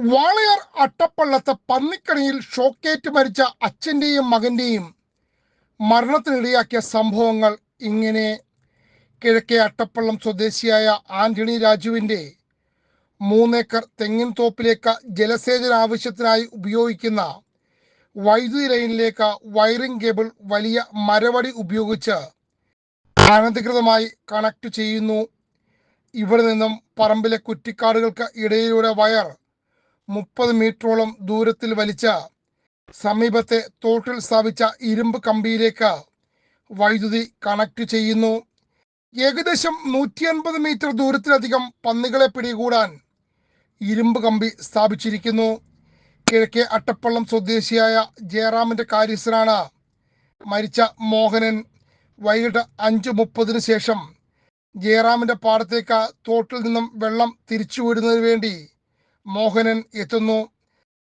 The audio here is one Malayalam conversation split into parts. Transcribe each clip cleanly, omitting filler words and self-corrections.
വാളയാർ അട്ടപ്പള്ളത്ത് പന്നിക്കണിയിൽ ഷോക്കേറ്റ് മരിച്ച അച്ഛൻ്റെയും മകൻ്റെയും മരണത്തിനിടയാക്കിയ സംഭവങ്ങൾ ഇങ്ങനെ. കിഴക്കേ അട്ടപ്പള്ളം സ്വദേശിയായ ആന്റണി രാജുവിൻ്റെ 3 ഏക്കർ തെങ്ങിൻ തോപ്പിലേക്ക് ജലസേചന ആവശ്യത്തിനായി ഉപയോഗിക്കുന്ന വൈദ്യുതി ലൈനിലേക്ക് വയറിംഗ് കേബിൾ വലിയ മരവടി ഉപയോഗിച്ച് അനധികൃതമായി കണക്ട് ചെയ്യുന്നു. ഇവിടെ നിന്നും പറമ്പിലെ കുറ്റിക്കാടുകൾക്ക് ഇടയിലൂടെ വയർ 30 മീറ്ററോളം ദൂരത്തിൽ വലിച്ച് സമീപത്തെ തോട്ടിൽ സ്ഥാപിച്ച ഇരുമ്പ് കമ്പിയിലേക്ക് വൈദ്യുതി കണക്ട് ചെയ്യുന്നു. ഏകദേശം 150 മീറ്റർ ദൂരത്തിലധികം പന്നികളെ പിടികൂടാൻ ഇരുമ്പ് കമ്പി സ്ഥാപിച്ചിരിക്കുന്നു. കിഴക്കേ അട്ടപ്പള്ളം സ്വദേശിയായ ജയറാമിൻ്റെ കാര്യസ്ഥനാണ് മരിച്ച മോഹനൻ. വൈകിട്ട് 5:30 ശേഷം ജയറാമിൻ്റെ പാടത്തേക്ക് തോട്ടിൽ നിന്നും വെള്ളം തിരിച്ചുവിടുന്നതിന് വേണ്ടി മോഹനൻ എത്തുന്നു.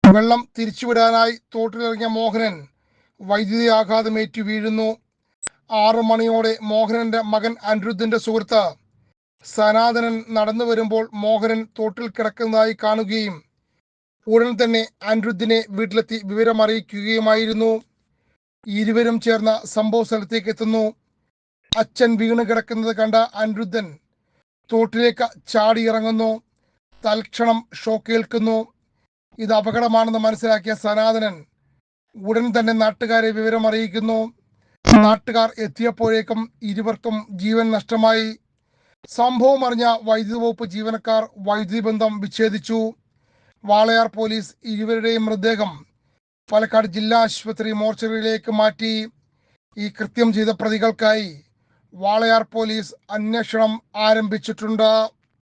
വെള്ളം തിരിച്ചുവിടാനായി തോട്ടിലിറങ്ങിയ മോഹനൻ വൈദ്യുതി ആഘാതമേറ്റു വീഴുന്നു. 6 മണിയോടെ മോഹനന്റെ മകൻ അനിരുദ്ധിന്റെ സുഹൃത്ത് സനാതനൻ നടന്നു വരുമ്പോൾ മോഹനൻ തോട്ടിൽ കിടക്കുന്നതായി കാണുകയും ഉടൻ തന്നെ അനിരുദ്ധിനെ വീട്ടിലെത്തി വിവരമറിയിക്കുകയുമായിരുന്നു. ഇരുവരും ചേർന്ന സംഭവ സ്ഥലത്തേക്ക് എത്തുന്നു. അച്ഛൻ വീണ് കിടക്കുന്നത് കണ്ട അനിരുദ്ധൻ തോട്ടിലേക്ക് ചാടിയിറങ്ങുന്നു. തൽക്ഷണം ഷോക്കേൽക്കുന്നു. ഇത് അപകടമാണെന്ന് മനസ്സിലാക്കിയ സനാതനൻ ഉടൻ തന്നെ നാട്ടുകാരെ വിവരമറിയിക്കുന്നു. നാട്ടുകാർ എത്തിയപ്പോഴേക്കും ഇരുവർക്കും ജീവൻ നഷ്ടമായി. സംഭവം അറിഞ്ഞ വൈദ്യുതി വകുപ്പ് ജീവനക്കാർ വൈദ്യുതി ബന്ധം വിച്ഛേദിച്ചു. വാളയാർ പോലീസ് ഇരുവരുടെയും മൃതദേഹം പാലക്കാട് ജില്ലാ ആശുപത്രി മോർച്ചറിയിലേക്ക് മാറ്റി. ഈ കൃത്യം ചെയ്ത പ്രതികൾക്കായി വാളയാർ പോലീസ് അന്വേഷണം ആരംഭിച്ചിട്ടുണ്ട്.